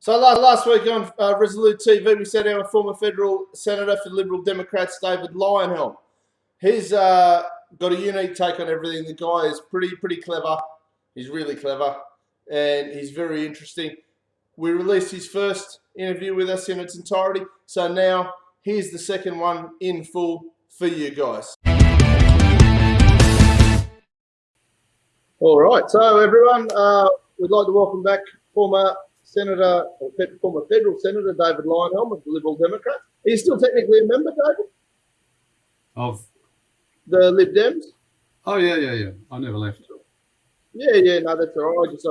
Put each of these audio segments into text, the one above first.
So last week on Resolute TV, we said our former federal senator for the Liberal Democrats, David Leyonhjelm. He's got a unique take on everything. The guy is pretty clever. He's really clever, and he's very interesting. We released his first interview with us in its entirety, so now here's the second one in full for you guys. All right, so everyone, we'd like to welcome back former federal senator David Leyonhjelm of the Liberal Democrats. Are you still technically a member, David? Of the Lib Dems? Oh yeah. I never left. Yeah. No, that's all right. I just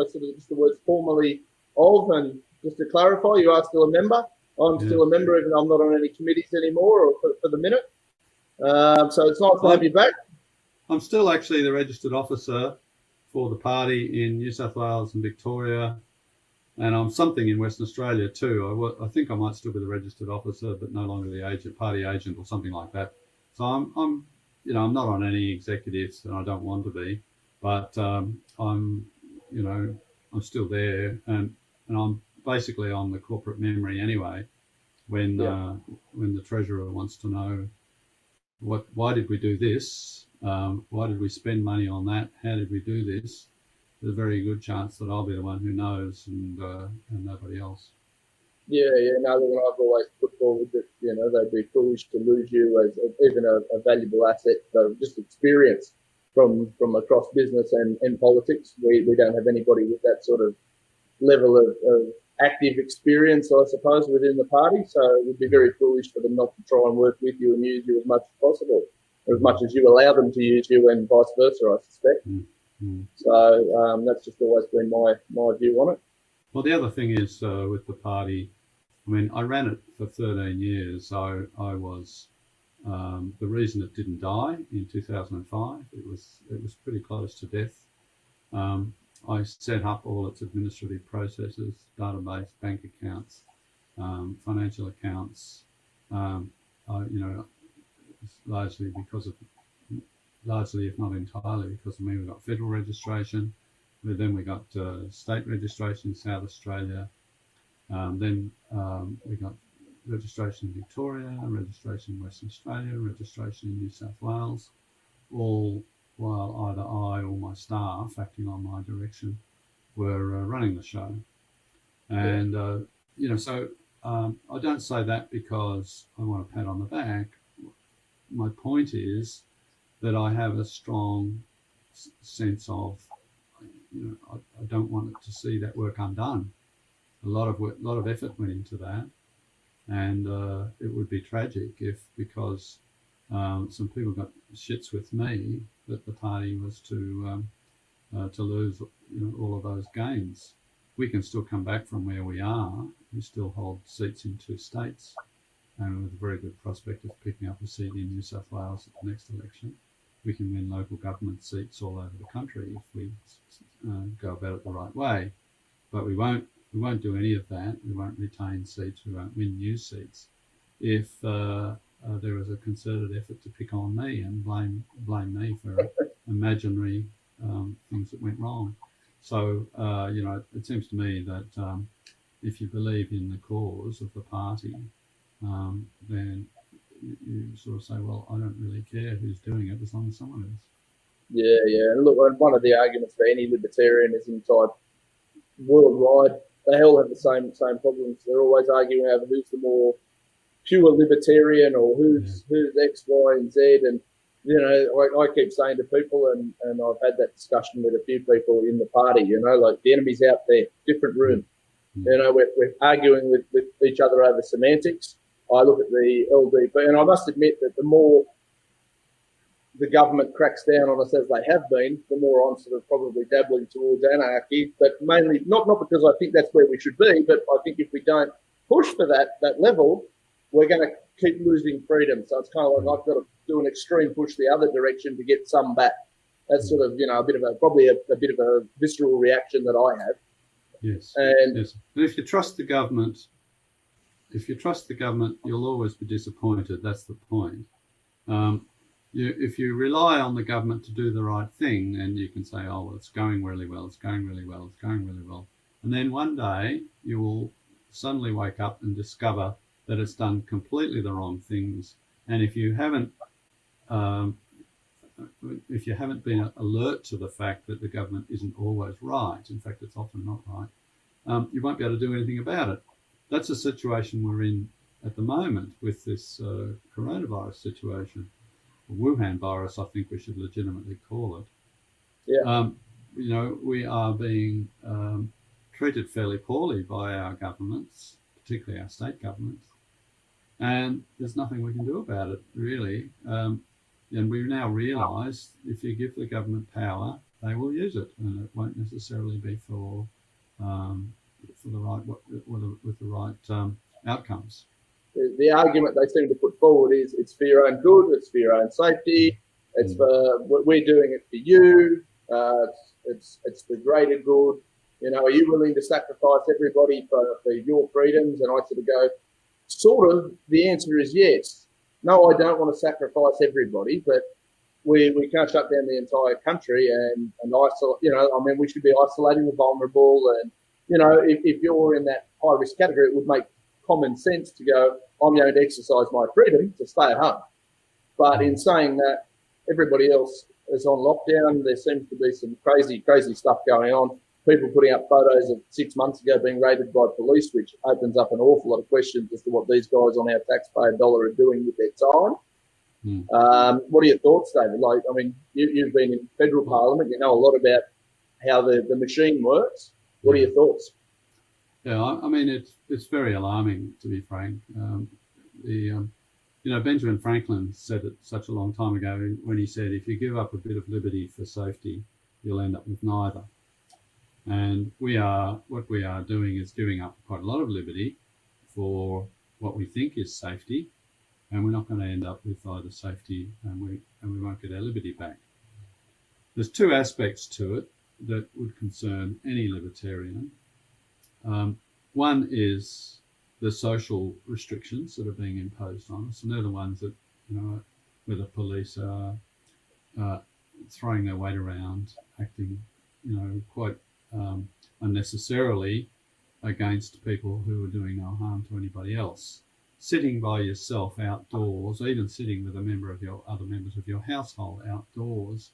the words formally of, and just to clarify, you are still a member. I'm still a member, even though I'm not on any committees anymore, or for the minute. So it's nice to have you back. I'm still actually the registered officer for the party in New South Wales and Victoria, and I'm something in Western Australia too. I think I might still be the registered officer, but no longer the party agent or something like that. So I'm not on any executives, and I don't want to be, but I'm still there, and I'm basically on the corporate memory anyway. When the treasurer wants to know why did we do this, why did we spend money on that, how did we do this, there's a very good chance that I'll be the one who knows, and nobody else. Yeah. No, I've always put forward that they'd be foolish to lose you as even a valuable asset, so just experience from across business and politics. We don't have anybody with that sort of level of active experience, I suppose, within the party. So it would be very foolish for them not to try and work with you and use you as much as possible, or as much as you allow them to use you, and vice versa, I suspect. So that's just always been my view on it. Well, the other thing is with the party, I mean, I ran it for 13 years. So I was the reason it didn't die in 2005. It was pretty close to death. I set up all its administrative processes, database, bank accounts, financial accounts. Largely, if not entirely, because of me, we got federal registration. But then we got state registration in South Australia. Then we got registration in Victoria, registration in Western Australia, registration in New South Wales, all while either I or my staff, acting on my direction, were running the show. And, so I don't say that because I want a pat on the back. My point is that I have a strong sense of, I don't want to see that work undone. A lot of effort went into that, and it would be tragic if, because some people got shits with me, that the party was to lose all of those gains. We can still come back from where we are. We still hold seats in 2 states, and with a very good prospect of picking up a seat in New South Wales at the next election. We can win local government seats all over the country if we go about it the right way. But we won't do any of that. We won't retain seats. We won't win new seats if there is a concerted effort to pick on me and blame me for imaginary things that went wrong. So it seems to me that if you believe in the cause of the party, then you sort of say, well, I don't really care who's doing it as long as someone is. Yeah. And look, one of the arguments for any libertarianism type worldwide, they all have the same problems. They're always arguing over who's the more pure libertarian, or who's X, Y, and Z. And I keep saying to people, and I've had that discussion with a few people in the party. Like, the enemy's out there, different room. We're arguing with each other over semantics. I look at the LDP, and I must admit that the more the government cracks down on us, as they have been, the more I'm sort of probably dabbling towards anarchy, but mainly not because I think that's where we should be, but I think if we don't push for that level, we're going to keep losing freedom. So it's kind of like I've got to do an extreme push the other direction to get some back. That's sort of, probably a bit of a visceral reaction that I have. Yes. And if you trust the government, you'll always be disappointed. That's the point. If you rely on the government to do the right thing, and you can say, oh, well, it's going really well, and then one day you will suddenly wake up and discover that it's done completely the wrong things. And if you haven't been alert to the fact that the government isn't always right, in fact it's often not right, you won't be able to do anything about it. That's the situation we're in at the moment with this coronavirus situation. Wuhan virus, I think we should legitimately call it. Yeah. We are being treated fairly poorly by our governments, particularly our state governments, and there's nothing we can do about it, really. And we now realise if you give the government power, they will use it, and it won't necessarily be for the right with the right outcomes. The argument they seem to put forward is it's for your own good, it's for your own safety, it's for we're doing it for you, it's the greater good. Are you willing to sacrifice everybody for your freedoms? And I sort of go, sort of. The answer is yes. No, I don't want to sacrifice everybody, but we can't shut down the entire country and isolate. We should be isolating the vulnerable, and if you're in that high risk category, it would make common sense to go, I'm going to exercise my freedom to stay at home. But in saying that, everybody else is on lockdown. There seems to be some crazy stuff going on. People putting up photos of 6 months ago being raided by police, which opens up an awful lot of questions as to what these guys on our taxpayer dollar are doing with their time. What are your thoughts, David? You've been in federal parliament. You know a lot about how the machine works. What are your thoughts? Yeah, it's very alarming, to be frank. Benjamin Franklin said it such a long time ago when he said, if you give up a bit of liberty for safety, you'll end up with neither. And what we are doing is giving up quite a lot of liberty for what we think is safety, and we're not going to end up with either safety and we won't get our liberty back. There's two aspects to it that would concern any libertarian. One is the social restrictions that are being imposed on us, and they're the ones that, where the police are throwing their weight around, acting, quite unnecessarily against people who are doing no harm to anybody else. Sitting by yourself outdoors, even sitting with other members of your household outdoors,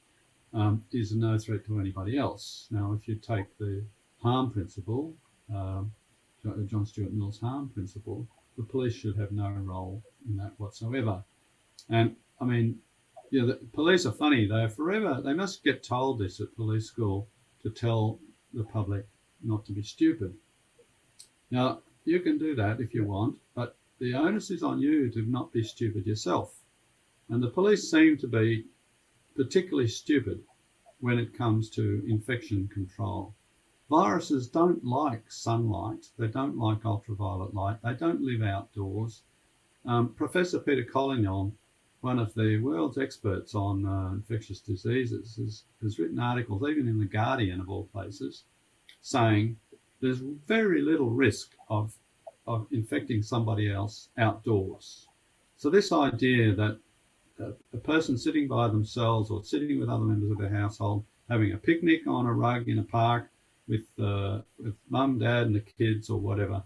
is no threat to anybody else. Now, if you take the harm principle, John Stuart Mill's harm principle, the police should have no role in that whatsoever. And the police are funny. They must get told this at police school to tell the public not to be stupid. Now, you can do that if you want, but the onus is on you to not be stupid yourself. And the police seem to be particularly stupid when it comes to infection control. Viruses don't like sunlight. They don't like ultraviolet light. They don't live outdoors. Professor Peter Collignon, one of the world's experts on infectious diseases, has written articles, even in The Guardian of all places, saying there's very little risk of infecting somebody else outdoors. So this idea that a person sitting by themselves or sitting with other members of their household, having a picnic on a rug in a park with mum, dad and the kids or whatever,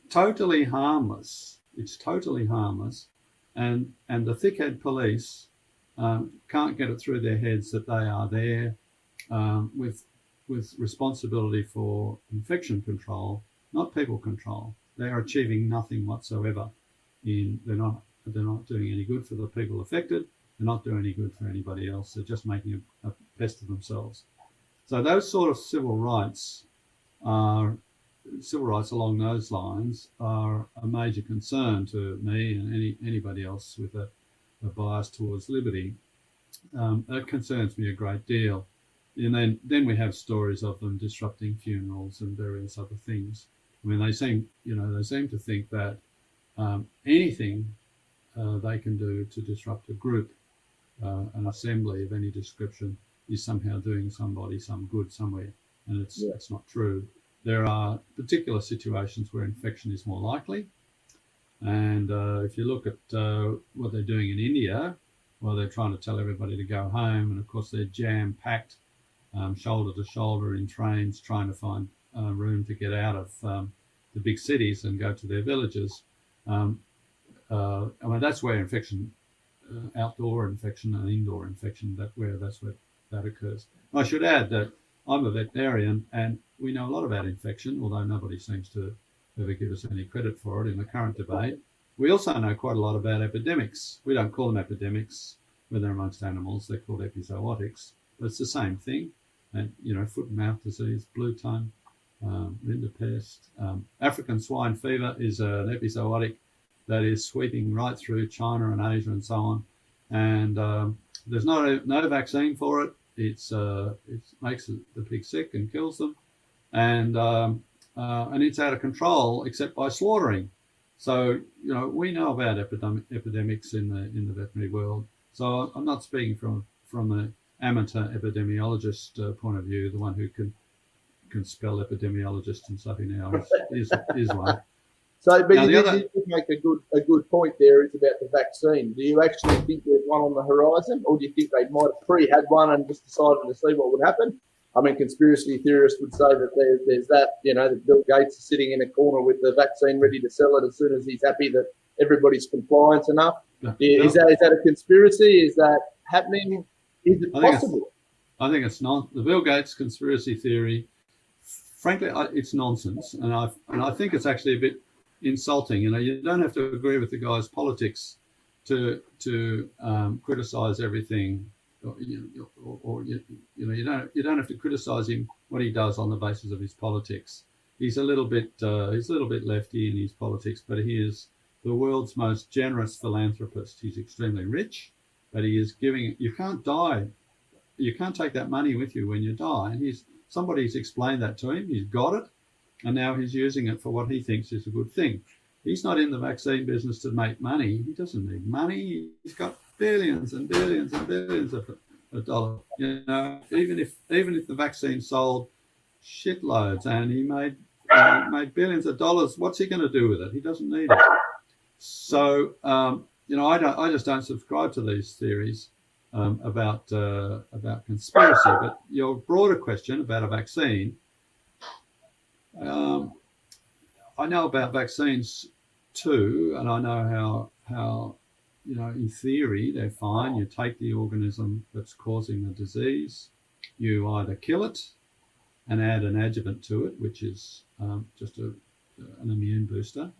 totally harmless. It's totally harmless. And the thickhead police can't get it through their heads that they are there with responsibility for infection control, not people control. They are achieving nothing whatsoever. They're not doing any good for the people affected. They're not doing any good for anybody else. They're just making a pest of themselves. So those sort of civil rights along those lines are a major concern to me and anybody else with a bias towards liberty. That concerns me a great deal. And then we have stories of them disrupting funerals and various other things. They seem to think that anything they can do to disrupt a group, an assembly of any description, is somehow doing somebody some good somewhere, and it's not true. There are particular situations where infection is more likely, and if you look at what they're doing in India, well, they're trying to tell everybody to go home, and of course they're jam-packed, shoulder to shoulder in trains, trying to find room to get out of the big cities and go to their villages. I mean, that's where infection, outdoor infection and indoor infection, that's where that occurs. I should add that I'm a veterinarian and we know a lot about infection, although nobody seems to ever give us any credit for it in the current debate. We also know quite a lot about epidemics. We don't call them epidemics when they're amongst animals, they're called epizootics, but it's the same thing. And, you know, foot and mouth disease, blue tongue, rinderpest. African swine fever is an epizootic that is sweeping right through China and Asia and so on. And there's no vaccine for it. It makes the pigs sick and kills them. And it's out of control except by slaughtering. So, you know, we know about epidemics in the veterinary world. So I'm not speaking from the amateur epidemiologist point of view, the one who can spell epidemiologist and stuff now is one. So, but you did make a good point there. Is about the vaccine. Do you actually think there's one on the horizon, or do you think they might have had one and just decided to see what would happen? I mean, conspiracy theorists would say that there's that, you know, that Bill Gates is sitting in a corner with the vaccine ready to sell it as soon as he's happy that everybody's compliant enough. Is that a conspiracy? Is that happening? Is it possible? I think it's not. The Bill Gates conspiracy theory, frankly, it's nonsense. And I think it's actually a bit insulting. You know, you don't have to agree with the guy's politics to criticize everything. You don't have to criticize him what he does on the basis of his politics. He's a little bit lefty in his politics, but he is the world's most generous philanthropist. He's extremely rich, but he is giving. You can't die. You can't take that money with you when you die. And somebody's explained that to him. He's got it, and now he's using it for what he thinks is a good thing. He's not in the vaccine business to make money. He doesn't need money. He's got billions and billions and billions of dollars. You know, even if the vaccine sold shitloads and he made billions of dollars, what's he going to do with it? He doesn't need it. So you know, I just don't subscribe to these theories about conspiracy. But your broader question about a vaccine, I know about vaccines too, and I know how you know, in theory they're fine. You take the organism that's causing the disease, you either kill it and add an adjuvant to it, which is just an immune booster,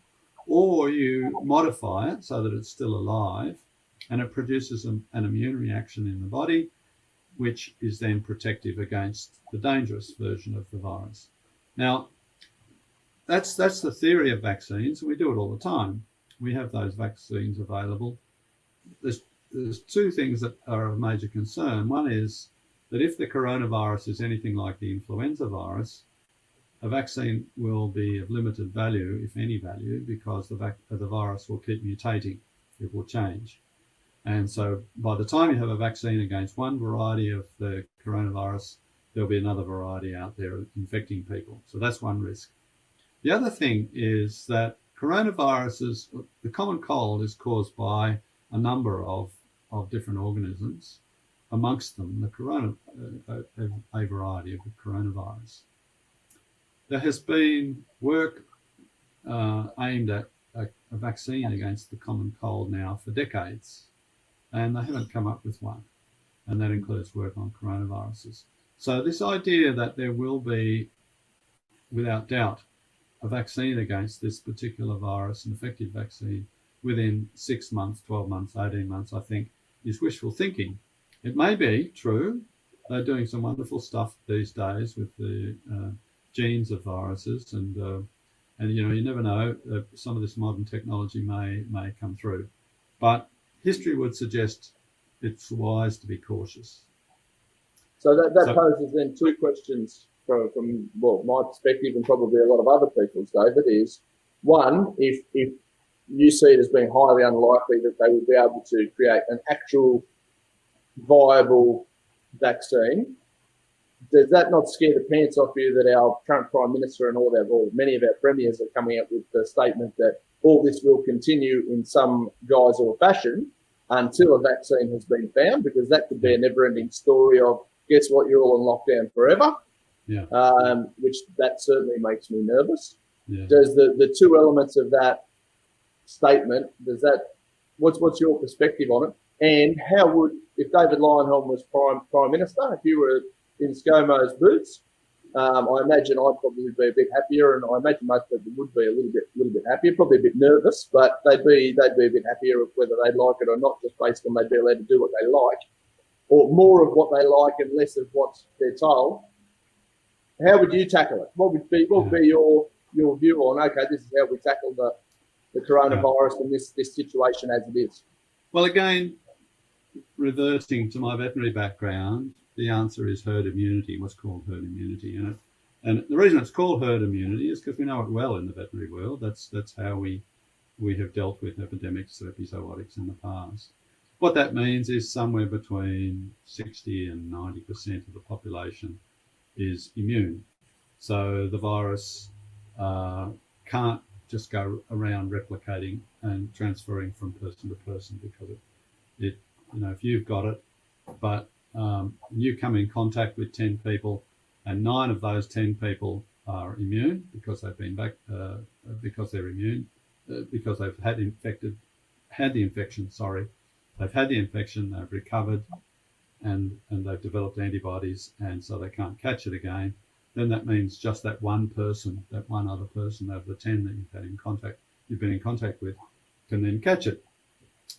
or you modify it so that it's still alive and it produces an immune reaction in the body, which is then protective against the dangerous version of the virus. Now, that's the theory of vaccines, and we do it all the time. We have those vaccines available. There's two things that are of major concern. One is that if the coronavirus is anything like the influenza virus, a vaccine will be of limited value, if any value, because the virus will keep mutating. It will change. And so by the time you have a vaccine against one variety of the coronavirus, there'll be another variety out there infecting people. So that's one risk. The other thing is that coronaviruses, the common cold is caused by a number of different organisms, amongst them a variety of the coronavirus. There has been work aimed at a vaccine against the common cold now for decades, and they haven't come up with one, and that includes work on coronaviruses. So this idea that there will be, without doubt, a vaccine against this particular virus, an effective vaccine, within 6 months, 12 months, 18 months, I think, is wishful thinking. It may be true. They're doing some wonderful stuff these days with the genes of viruses, and you know, you never know. Some of this modern technology may come through, but history would suggest it's wise to be cautious. So that poses then two questions from well, my perspective and probably a lot of other people's, David, is one, if you see it as being highly unlikely that they will be able to create an actual viable vaccine, does that not scare the pants off you that our current Prime Minister and many of our premiers are coming up with the statement that all this will continue in some guise or fashion until a vaccine has been found? Because that could be a never-ending story of, guess what, you're all in lockdown forever. Yeah. Which that certainly makes me nervous. Yeah. Does the two elements of that statement, does that, what's your perspective on it? And how would, if David Leyonhjelm was Prime Minister, if you were in ScoMo's boots, I imagine I'd probably be a bit happier, and I imagine most people would be a little bit happier, probably a bit nervous, but they'd be a bit happier whether they'd like it or not, just based on they'd be allowed to do what they like, or more of what they like and less of what they're told. How would you tackle it? What would be your view on, okay, this is how we tackle the coronavirus and this situation as it is? Well, again, reverting to my veterinary background, the answer is herd immunity, what's called herd immunity. And the reason it's called herd immunity is because we know it well in the veterinary world. That's how we have dealt with epidemics of epizootics in the past. What that means is somewhere between 60 and 90% of the population is immune. So the virus can't just go around replicating and transferring from person to person, because it if you've got it, but you come in contact with 10 people and 9 of those 10 people are immune because they've been back, because they're immune, because they've had the infection, they've recovered, and they've developed antibodies, and so they can't catch it again. Then that means just that one person, that one other person out of the 10 that you've been in contact with, can then catch it.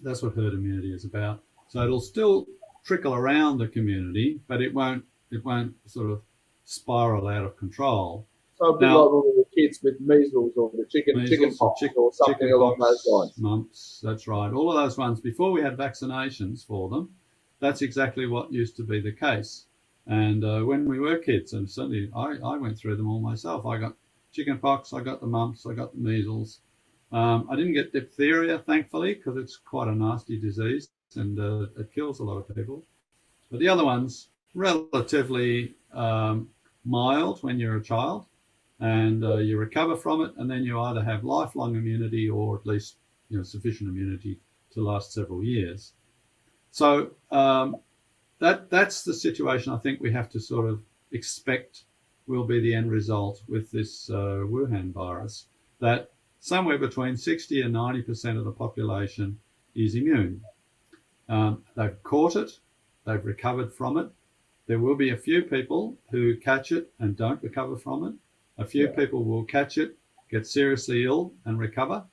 That's what herd immunity is about. So it'll still trickle around the community, but it won't sort of spiral out of control. So a bit like with the kids with measles or the chicken pox or something along those lines. Mumps, that's right. All of those ones, before we had vaccinations for them, that's exactly what used to be the case. And when we were kids, and certainly I went through them all myself. I got chicken pox, I got the mumps, I got the measles. I didn't get diphtheria, thankfully, because it's quite a nasty disease and it kills a lot of people. But the other ones, relatively mild when you're a child, and you recover from it, and then you either have lifelong immunity or at least sufficient immunity to last several years. So that's the situation I think we have to sort of expect will be the end result with this Wuhan virus, that somewhere between 60 and 90% of the population is immune. They've caught it, they've recovered from it. There will be a few people who catch it and don't recover from it. A few people will catch it, get seriously ill and recover.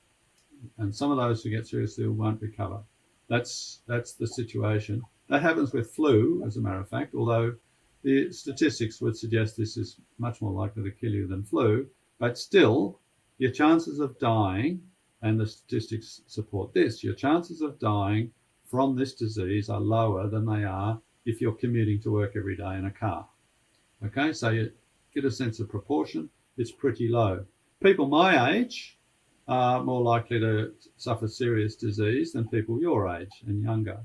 And some of those who get seriously ill won't recover. That's the situation. That happens with flu, as a matter of fact, although the statistics would suggest this is much more likely to kill you than flu. But still, your chances of dying, and the statistics support this, your chances of dying from this disease are lower than they are if you're commuting to work every day in a car. Okay, so you get a sense of proportion, it's pretty low. People my age are more likely to suffer serious disease than people your age and younger.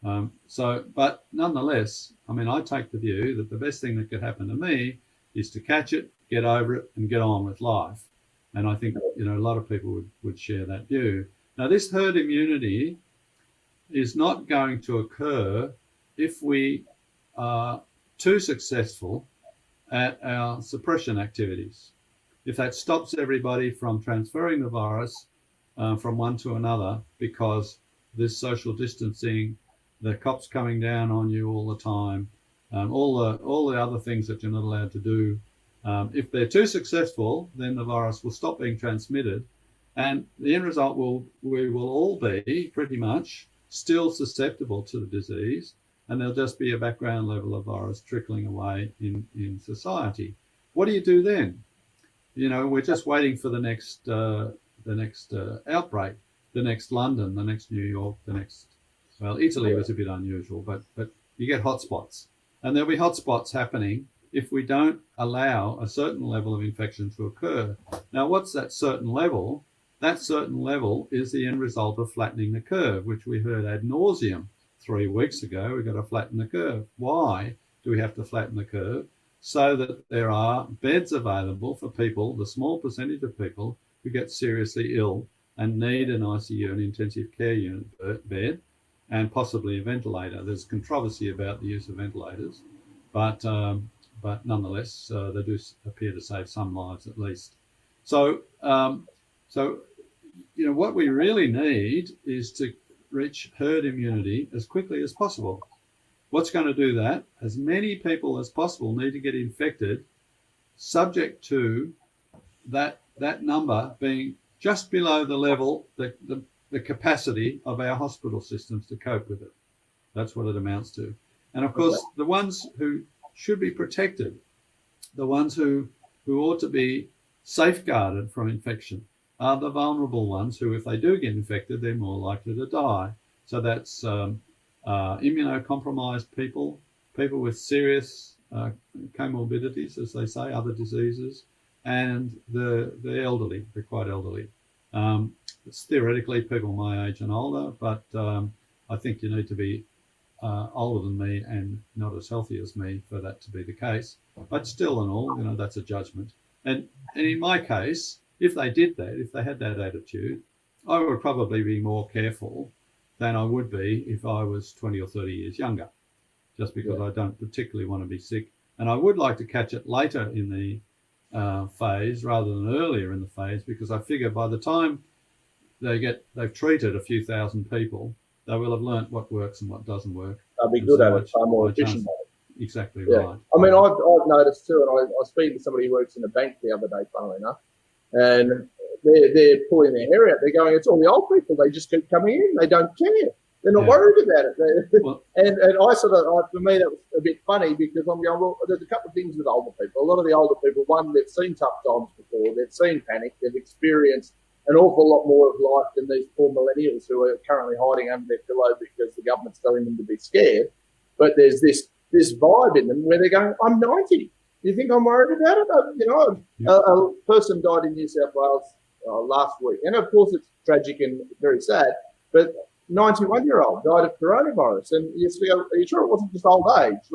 But nonetheless, I mean, I take the view that the best thing that could happen to me is to catch it, get over it, and get on with life. And I think, a lot of people would share that view. Now, this herd immunity is not going to occur if we are too successful at our suppression activities. If that stops everybody from transferring the virus from one to another, because this social distancing, the cops coming down on you all the time, all the other things that you're not allowed to do, if they're too successful, then the virus will stop being transmitted, and the end result we will all be pretty much still susceptible to the disease, and there'll just be a background level of virus trickling away in society. What do you do then? We're just waiting for the next outbreak, the next London, the next New York, Italy was a bit unusual, but you get hotspots, and there'll be hotspots happening if we don't allow a certain level of infection to occur. Now, what's that certain level? That certain level is the end result of flattening the curve, which we heard ad nauseum 3 weeks ago. We've got to flatten the curve. Why do we have to flatten the curve? So that there are beds available for people, the small percentage of people who get seriously ill and need an ICU, an intensive care unit bed, and possibly a ventilator. There's controversy about the use of ventilators, but nonetheless, they do appear to save some lives at least. So, so what we really need is to reach herd immunity as quickly as possible. What's going to do that? As many people as possible need to get infected, subject to that number being just below the level, the capacity of our hospital systems to cope with it. That's what it amounts to. And of course, the ones who should be protected, the ones who ought to be safeguarded from infection, are the vulnerable ones who, if they do get infected, they're more likely to die. So that's immunocompromised people, people with serious comorbidities, as they say, other diseases, and the elderly, the quite elderly. It's theoretically people my age and older, but I think you need to be older than me and not as healthy as me for that to be the case. But still and all, that's a judgment. And in my case, if they did that, if they had that attitude, I would probably be more careful than I would be if I was 20 or 30 years younger, just because I don't particularly want to be sick. And I would like to catch it later in the phase rather than earlier in the phase, because I figure by the time they've treated a few thousand people, they will have learnt what works and what doesn't work. They'll be good at it, far more efficient at it. Exactly right. I mean, I've noticed too, and I was speaking to somebody who works in a bank the other day, funnily enough, and they're pulling their hair out. They're going, it's all the old people. They just keep coming in. They don't care. They're not worried about it. And I for me, that was a bit funny, because I'm going, well, there's a couple of things with older people. A lot of the older people, one, they've seen tough times before. They've seen panic. They've experienced an awful lot more of life than these poor millennials who are currently hiding under their pillow because the government's telling them to be scared. But there's this vibe in them where they're going, I'm 90. Do you think I'm worried about it? A person died in New South Wales last week. And of course, it's tragic and very sad. But 91-year-old died of coronavirus. And you go, are you sure it wasn't just old age?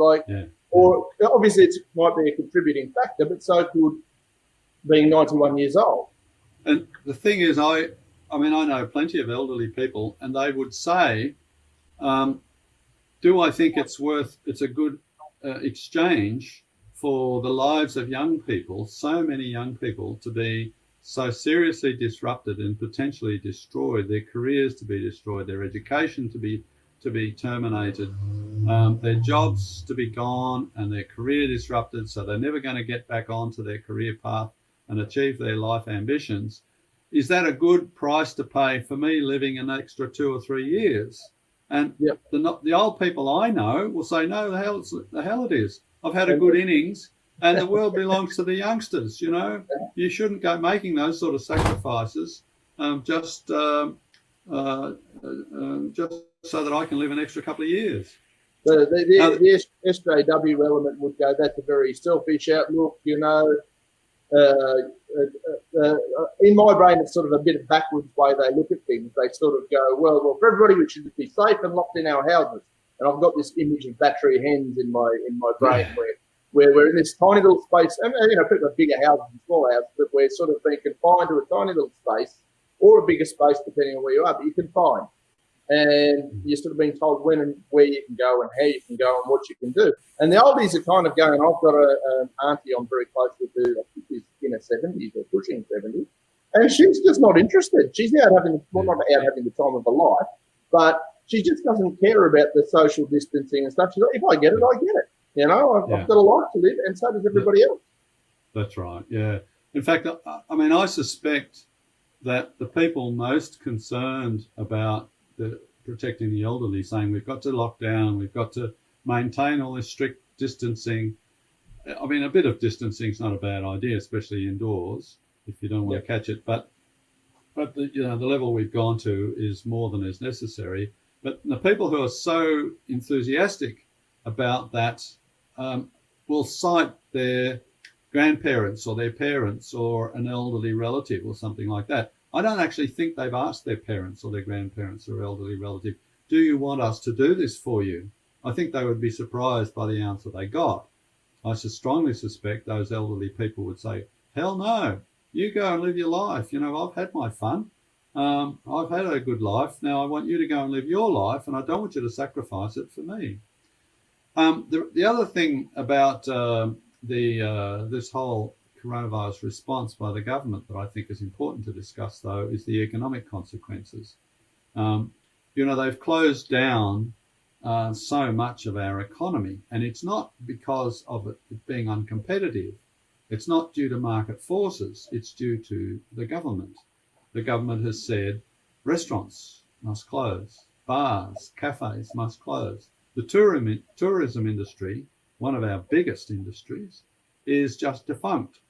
Or obviously it might be a contributing factor, but so could being 91 years old. And the thing is, I know plenty of elderly people, and they would say, do I think it's a good exchange for the lives of young people, so many young people, to be so seriously disrupted and potentially destroyed, their careers to be destroyed, their education to be terminated, their jobs to be gone, and their career disrupted, so they're never going to get back onto their career path and achieve their life ambitions. Is that a good price to pay for me living an extra 2 or 3 years? And the old people I know will say, no, the hell it is. I've had a good innings, and the world belongs to the youngsters. You shouldn't go making those sort of sacrifices just so that I can live an extra couple of years. The SJW element would go, that's a very selfish outlook, in my brain, it's sort of a bit of backwards way they look at things. They sort of go, well, for everybody, we should be safe and locked in our houses. And I've got this image of battery hens in my brain where we're in this tiny little space. And people have bigger houses and smaller houses, but we're sort of being confined to a tiny little space, or a bigger space depending on where you are. But you're confined, and you're sort of being told when and where you can go and how you can go and what you can do. And the oldies are kind of going. I've got an auntie I'm very close with who I think is in her 70s or pushing 70, and she's just not interested. She's not out having the time of her life, but she just doesn't care about the social distancing and stuff. She's like, if I get it, I get it. I've got a life to live, and so does everybody else. That's right. Yeah. In fact, I suspect that the people most concerned about protecting the elderly, saying we've got to lock down, we've got to maintain all this strict distancing. A bit of distancing is not a bad idea, especially indoors, if you don't want to catch it. But the level we've gone to is more than is necessary. But the people who are so enthusiastic about that will cite their grandparents or their parents or an elderly relative or something like that. I don't actually think they've asked their parents or their grandparents or elderly relative, do you want us to do this for you? I think they would be surprised by the answer they got. I strongly suspect those elderly people would say, hell no, you go and live your life. I've had my fun. I've had a good life. Now I want you to go and live your life, and I don't want you to sacrifice it for me. The other thing about this whole coronavirus response by the government that I think is important to discuss, though, is the economic consequences. They've closed down so much of our economy, and it's not because of it being uncompetitive. It's not due to market forces. It's due to the government. The government has said restaurants must close, bars, cafes must close. The tourism industry, one of our biggest industries, is just defunct.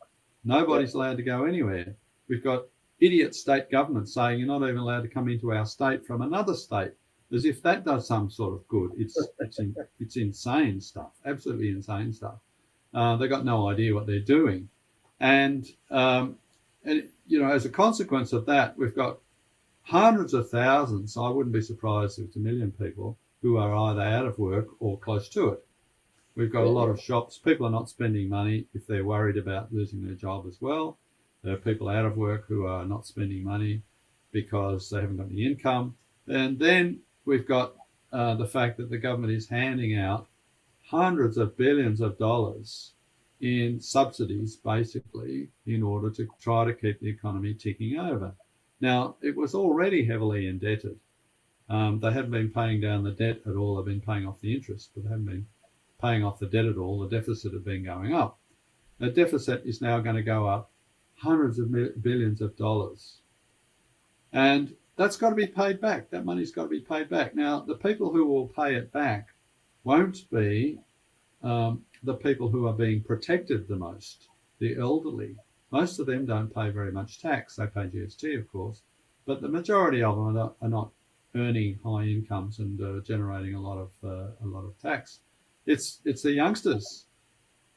Nobody's allowed to go anywhere. We've got idiot state governments saying you're not even allowed to come into our state from another state, as if that does some sort of good. It's insane stuff, absolutely insane stuff. They've got no idea what they're doing. And as a consequence of that, we've got hundreds of thousands, I wouldn't be surprised if it's 1 million people, who are either out of work or close to it. We've got a lot of shops. People are not spending money if they're worried about losing their job as well. There are people out of work who are not spending money because they haven't got any income. And then we've got the fact that the government is handing out hundreds of billions of dollars in subsidies, basically, in order to try to keep the economy ticking over. Now, it was already heavily indebted. They haven't been paying down the debt at all. They've been paying off the interest, but they haven't been paying off the debt at all. The deficit has been going up. The deficit is now going to go up hundreds of billions of dollars. And that's got to be paid back. That money's got to be paid back. Now, the people who will pay it back won't be the people who are being protected the most, the elderly. Most of them don't pay very much tax. They pay GST, of course, but the majority of them are not earning high incomes and generating a lot of tax. It's the youngsters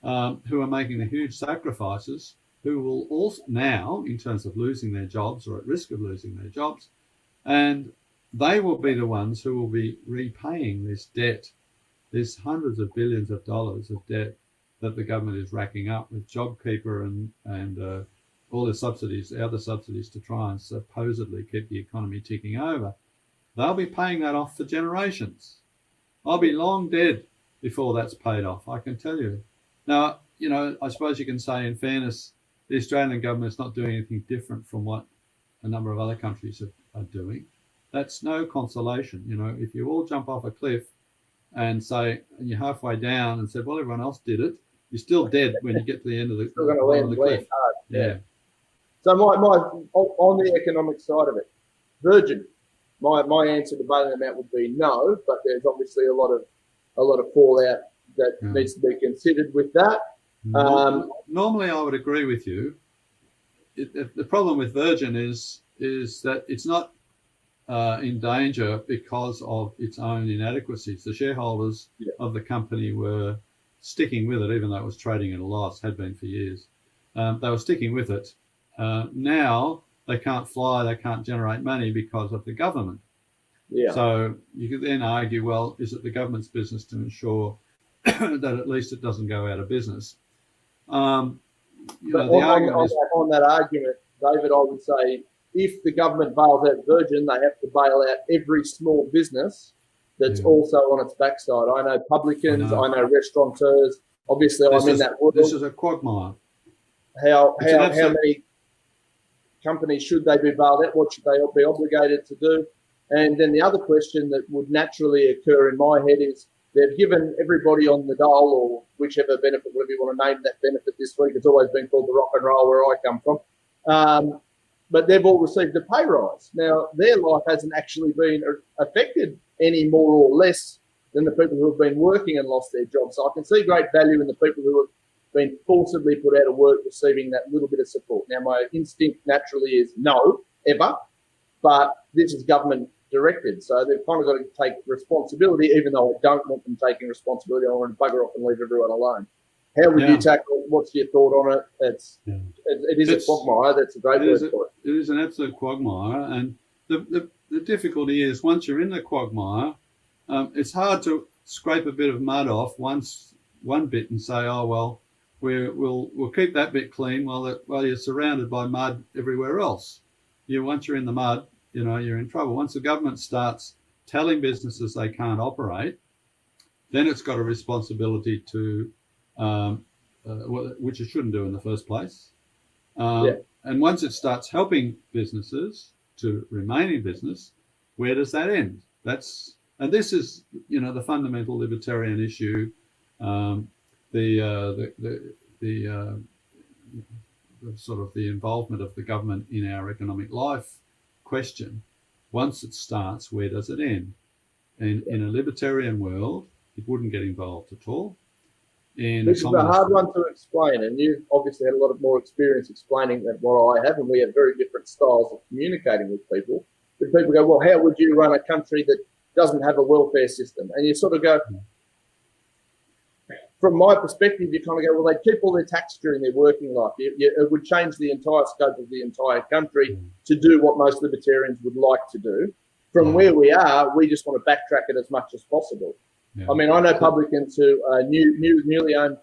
who are making the huge sacrifices, who will also now, in terms of losing their jobs or at risk of losing their jobs, and they will be the ones who will be repaying this debt, this hundreds of billions of dollars of debt that the government is racking up with JobKeeper and all the subsidies, the other subsidies to try and supposedly keep the economy ticking over. They'll be paying that off for generations. I'll be long dead before that's paid off, I can tell you. Now, I suppose you can say, in fairness, the Australian government is not doing anything different from what a number of other countries are doing. That's no consolation. If you all jump off a cliff and you're halfway down and said, well, everyone else did it, you're still dead when you get to the end of the, still going to land the cliff. Hard. Yeah. So on the economic side of it, Virgin, my answer to bailing them out would be no, but there's obviously a lot of fallout that needs to be considered with that. Normally, I would agree with you. The problem with Virgin is that it's not in danger because of its own inadequacies. The shareholders of the company were sticking with it, even though it was trading at a loss, had been for years. They were sticking with it. Now they can't fly, they can't generate money because of the government. Yeah. So you could then argue, well, is it the government's business to ensure that at least it doesn't go out of business? On that argument, David, I would say if the government bails out Virgin, they have to bail out every small business that's also on its backside. I know publicans, I know restaurateurs. Obviously, I'm in that world. This is a quagmire. How many companies should they be bailed out? What should they be obligated to do? And then the other question that would naturally occur in my head is they've given everybody on the dole, or whichever benefit, whatever you want to name that benefit this week, it's always been called the rock and roll where I come from. But they've all received a pay rise. Now, their life hasn't actually been affected any more or less than the people who have been working and lost their jobs. So I can see great value in the people who have been forcibly put out of work receiving that little bit of support. Now, my instinct naturally is no, ever, but this is government directed. So they've kind of got to take responsibility, even though I don't want them taking responsibility. I want to bugger off and leave everyone alone. How would you tackle it? What's your thought on it? It is a quagmire. That's a great word for it. It is an absolute quagmire. And the difficulty is once you're in the quagmire, it's hard to scrape a bit of mud off one bit and say, oh, well, we'll keep that bit clean while you're surrounded by mud everywhere else. Once you're in the mud, you're in trouble. Once the government starts telling businesses they can't operate, then it's got a responsibility to which it shouldn't do in the first place. Yeah. And once it starts helping businesses to remain in business, where does that end? And this is, the fundamental libertarian issue, the sort of the involvement of the government in our economic life question. Once it starts, where does it end? And in a libertarian world, it wouldn't get involved at all. This is a hard one to explain, and you've obviously had a lot of more experience explaining than what I have, and we have very different styles of communicating with people. But people go, well, how would you run a country that doesn't have a welfare system? And you sort of go, from my perspective, you kind of go, well, they keep all their tax during their working life. It would change the entire scope of the entire country to do what most libertarians would like to do. From where we are, we just want to backtrack it as much as possible. Yeah. I mean, I know publicans who are newly owned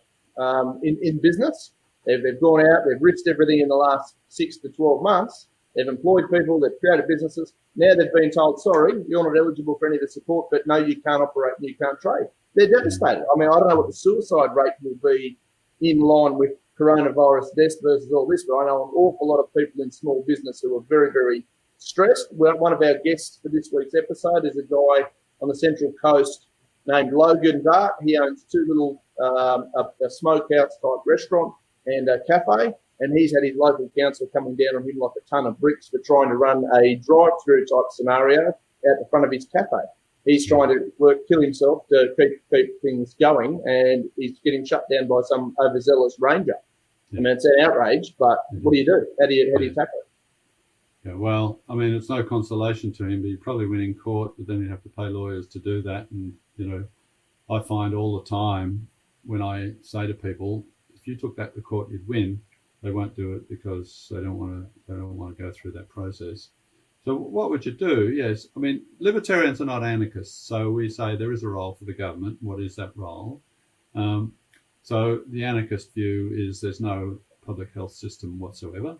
in business. They've gone out, they've risked everything in the last 6 to 12 months. They've employed people, they've created businesses. Now they've been told, sorry, you're not eligible for any of the support, but no, you can't operate and you can't trade. They're devastated. I mean, I don't know what the suicide rate will be in line with coronavirus deaths versus all this, but I know an awful lot of people in small business who are very, very stressed. One of our guests for this week's episode is a guy on the Central Coast named Logan Dart. He owns two little a smokehouse type restaurant and a cafe, and he's had his local council coming down on him like a ton of bricks for trying to run a drive-through type scenario out the front of his cafe. He's trying to kill himself to keep things going, and he's getting shut down by some overzealous ranger. I mean, it's an outrage, but what do you do? How do you tackle it? Yeah, well, I mean, it's no consolation to him, but he'd probably win in court, but then he'd have to pay lawyers to do that. And, I find all the time when I say to people, if you took that to court, you'd win. They won't do it because they don't want to go through that process. So what would you do? Yes, I mean, libertarians are not anarchists. So we say there is a role for the government. What is that role? So the anarchist view is there's no public health system whatsoever.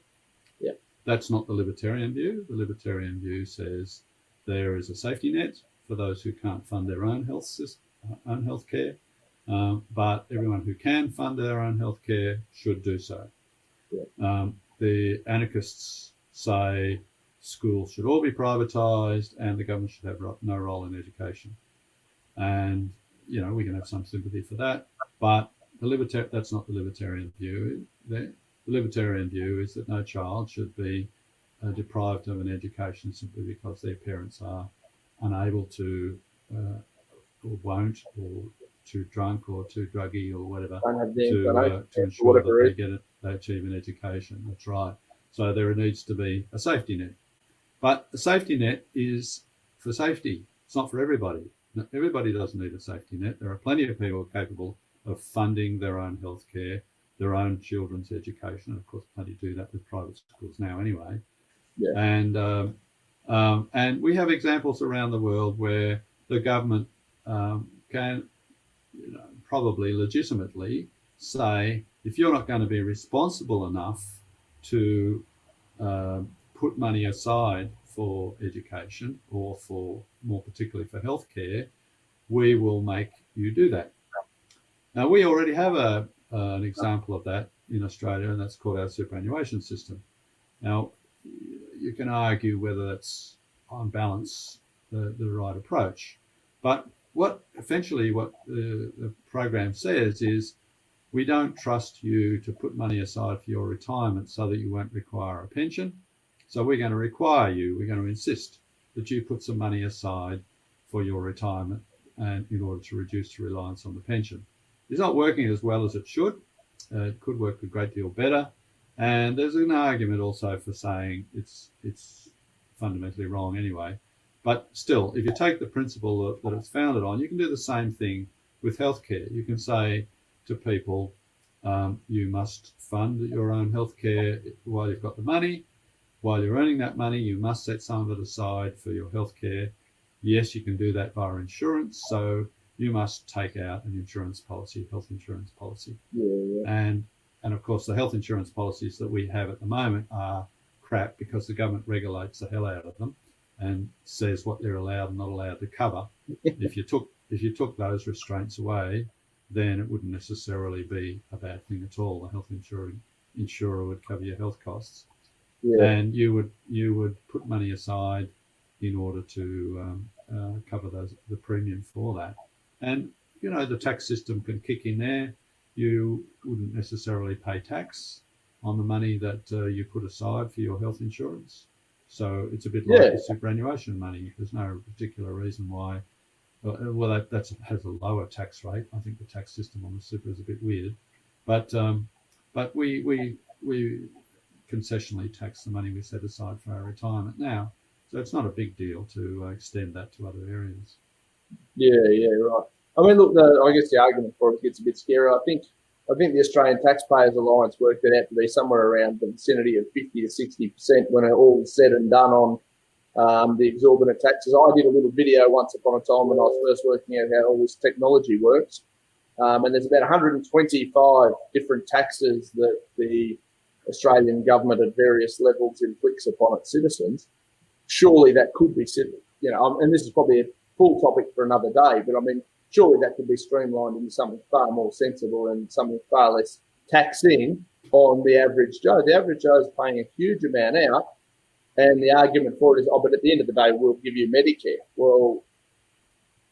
Yeah. That's not the libertarian view. The libertarian view says there is a safety net for those who can't fund their own health care, but everyone who can fund their own health care should do so. Yeah. The anarchists say schools should all be privatised and the government should have no role in education. And, we can have some sympathy for that, but that's not the libertarian view. The libertarian view is that no child should be deprived of an education simply because their parents are unable to, or won't, or too drunk or too druggy or whatever, to ensure that they achieve an education. That's right. So there needs to be a safety net. But the safety net is for safety. It's not for everybody. Everybody doesn't need a safety net. There are plenty of people capable of funding their own health care, their own children's education. Of course, plenty do that with private schools now anyway. Yeah. And we have examples around the world where the government can probably legitimately say, if you're not going to be responsible enough to put money aside for education or for more particularly for healthcare, we will make you do that. Now, we already have an example of that in Australia, and that's called our superannuation system. Now, you can argue whether that's on balance the right approach, but what the program says is, we don't trust you to put money aside for your retirement so that you won't require a pension. So we're going to require you, we're going to insist that you put some money aside for your retirement and in order to reduce the reliance on the pension. It's not working as well as it should. It could work a great deal better. And there's an argument also for saying it's fundamentally wrong anyway. But still, if you take the principle that it's founded on, you can do the same thing with healthcare. You can say to people, you must fund your own healthcare while you've got the money. While you're earning that money, you must set some of it aside for your healthcare. Yes, you can do that via insurance. So you must take out an insurance policy, health insurance policy. Yeah. And of course, the health insurance policies that we have at the moment are crap because the government regulates the hell out of them and says what they're allowed and not allowed to cover. If you took those restraints away, then it wouldn't necessarily be a bad thing at all. The health insurer would cover your health costs, and you would put money aside in order to cover the premium for that. And the tax system can kick in there. You wouldn't necessarily pay tax on the money that you put aside for your health insurance. So it's a bit like the superannuation money. There's no particular reason why. Well, that has a lower tax rate. I think the tax system on the super is a bit weird, but we concessionally tax the money we set aside for our retirement now. So it's not a big deal to extend that to other areas. Yeah, right. I mean, look, I guess the argument for it gets a bit scary. I think the Australian Taxpayers Alliance worked it out to be somewhere around the vicinity of 50 to 60% when it all is said and done on the exorbitant taxes. I did a little video once upon a time when I was first working out how all this technology works. And there's about 125 different taxes that the Australian government at various levels inflicts upon its citizens. Surely that could be, and this is probably a full topic for another day, but I mean, surely that could be streamlined into something far more sensible and something far less taxing on the average Joe. The average Joe is paying a huge amount out, and the argument for it is, but at the end of the day, we'll give you Medicare. Well,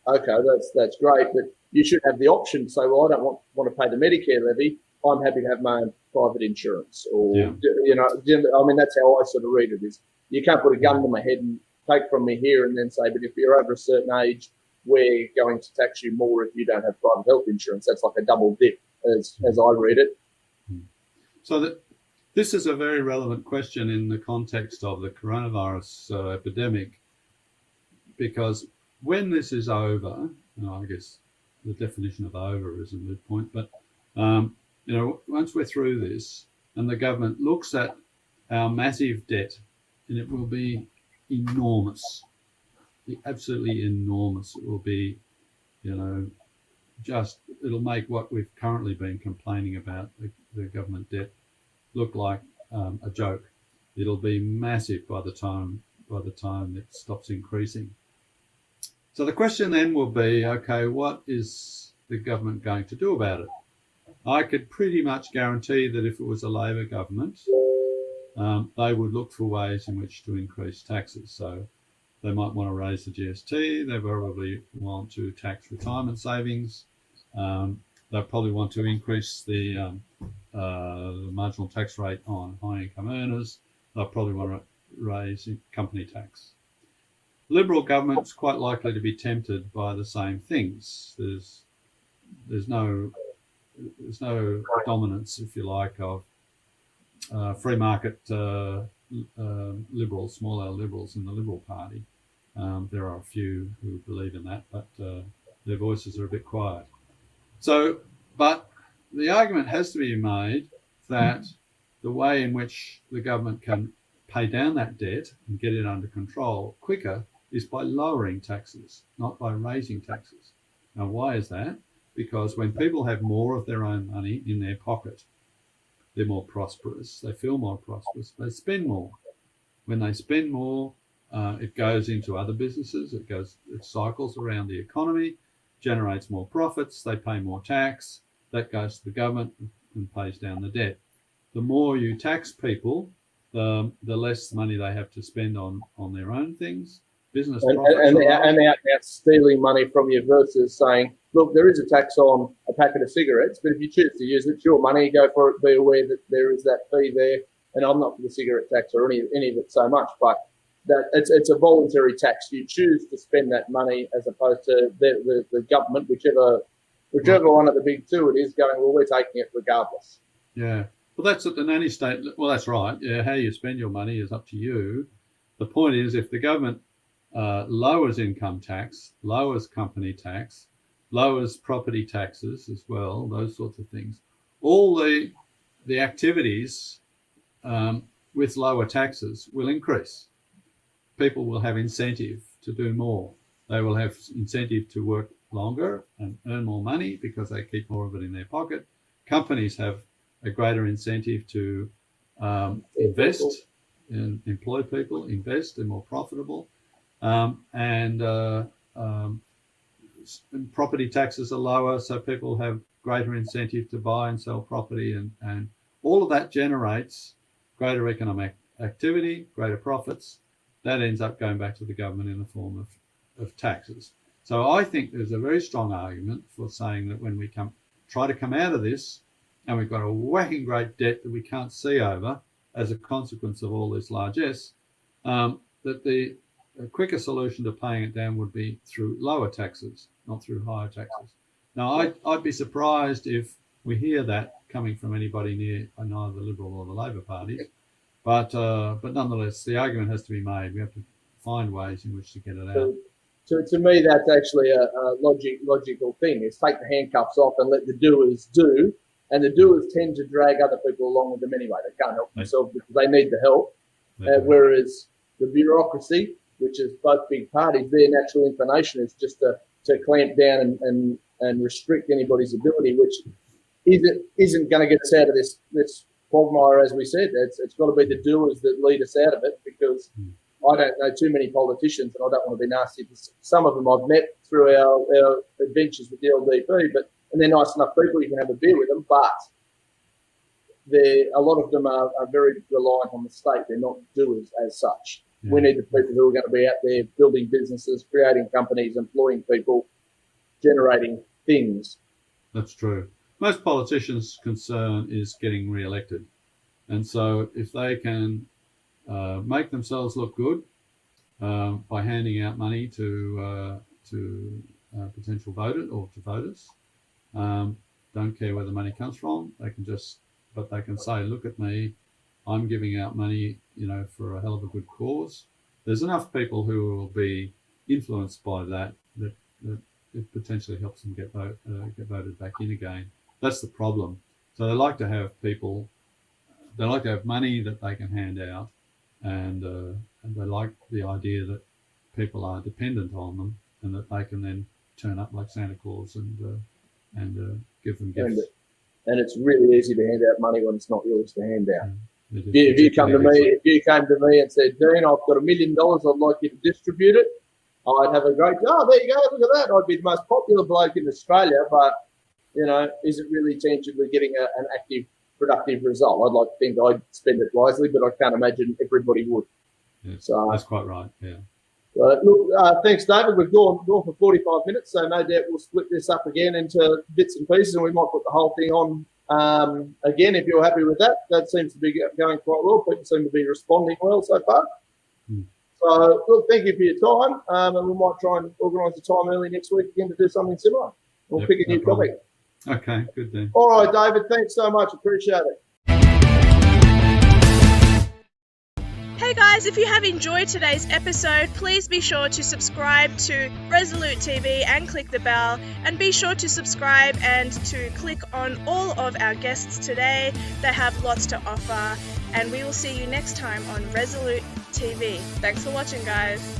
okay, that's great, but you should have the option to say, well, I don't want to pay the Medicare levy. I'm happy to have my own private insurance, or I mean, that's how I sort of read it. Is you can't put a gun to my head and take from me here and then say, but if you're over a certain age, we're going to tax you more if you don't have private health insurance. That's like a double dip, as I read it. So this is a very relevant question in the context of the coronavirus epidemic, because when this is over, I guess the definition of over is a moot point, but once we're through this and the government looks at our massive debt, and it will be enormous, absolutely enormous. It will be, it'll make what we've currently been complaining about, the government debt, look like a joke. It'll be massive by the time it stops increasing. So the question then will be, okay, what is the government going to do about it? I could pretty much guarantee that if it was a Labor government, they would look for ways in which to increase taxes. So they might want to raise the GST. They probably want to tax retirement savings. They'll probably want to increase the marginal tax rate on high-income earners. They'll probably want to raise company tax. Liberal government's quite likely to be tempted by the same things. There's no dominance, if you like, of free market liberals, small L liberals in the Liberal Party. There are a few who believe in that, but their voices are a bit quiet. So, but the argument has to be made that the way in which the government can pay down that debt and get it under control quicker is by lowering taxes, not by raising taxes. Now, why is that? Because when people have more of their own money in their pocket, they're more prosperous, they feel more prosperous, they spend more. When they spend more, it goes into other businesses, it cycles around the economy, generates more profits, they pay more tax, that goes to the government and pays down the debt. The more you tax people, the less money they have to spend on their own things. Business profits and out stealing money from you versus saying, look, there is a tax on a packet of cigarettes, but if you choose to use it, it's your money, go for it, be aware that there is that fee there. And I'm not for the cigarette tax or any of it so much, but that it's a voluntary tax. You choose to spend that money as opposed to the government, whichever one of the big two it is, going, well, we're taking it regardless. Yeah. Well, that's at the nanny state. Well, that's right. Yeah, how you spend your money is up to you. The point is, if the government lowers income tax, lowers company tax, lowers property taxes as well, those sorts of things, all the activities with lower taxes will increase. People will have incentive to do more. They will have incentive to work longer and earn more money because they keep more of it in their pocket. Companies have a greater incentive to invest and employ people, invest, and more profitable. property taxes are lower, so people have greater incentive to buy and sell property, and all of that generates greater economic activity, greater profits. That ends up going back to the government in the form of taxes. So I think there's a very strong argument for saying that when we try to come out of this, and we've got a whacking great debt that we can't see over as a consequence of all this largesse, that the quicker solution to paying it down would be through lower taxes, not through higher taxes. Now, I'd be surprised if we hear that coming from anybody near either the Liberal or the Labor parties, but nonetheless, the argument has to be made. We have to find ways in which to get it out. To me, that's actually a logical thing, is take the handcuffs off and let the doers do. And the doers tend to drag other people along with them anyway. They can't help themselves because they need the help. Whereas the bureaucracy, which is both big parties, their natural inclination is just to clamp down and restrict anybody's ability, which isn't going to get us out of this quagmire, as we said. It's got to be the doers that lead us out of it, because I don't know too many politicians, and I don't want to be nasty. Some of them I've met through our adventures with the LDP, and they're nice enough people, you can have a beer with them, but a lot of them are very reliant on the state. They're not doers as such. Yeah. We need the people who are going to be out there building businesses, creating companies, employing people, generating things. That's true. Most politicians' concern is getting re-elected. And so if they can make themselves look good by handing out money to potential voters or to voters, don't care where the money comes from. They can say, look at me, I'm giving out money, for a hell of a good cause. There's enough people who will be influenced by that it potentially helps them get voted back in again. That's the problem. So they like to have money that they can hand out, and they like the idea that people are dependent on them, and that they can then turn up like Santa Claus and give them gifts. And it's really easy to hand out money when it's not yours to hand out. If you came to me and said, Dean, I've got $1 million, I'd like you to distribute it, I'd have a great, there you go, look at that. I'd be the most popular bloke in Australia, but, is it really tangibly getting an active, productive result? I'd like to think I'd spend it wisely, but I can't imagine everybody would. Yes, so that's quite right, yeah. Look, thanks, David. We've gone for 45 minutes, so no doubt we'll split this up again into bits and pieces, and we might put the whole thing on again if you're happy with that. That seems to be going quite well. People seem to be responding well so far. So, look, thank you for your time, and we might try and organise a time early next week again to do something similar. We'll pick a new topic. Okay, good then. All right, David, thanks so much. Appreciate it. Hey guys, if you have enjoyed today's episode, please be sure to subscribe to Resolute TV and click the bell, and be sure to subscribe and to click on all of our guests today. They have lots to offer, and we will see you next time on Resolute TV. Thanks for watching, guys.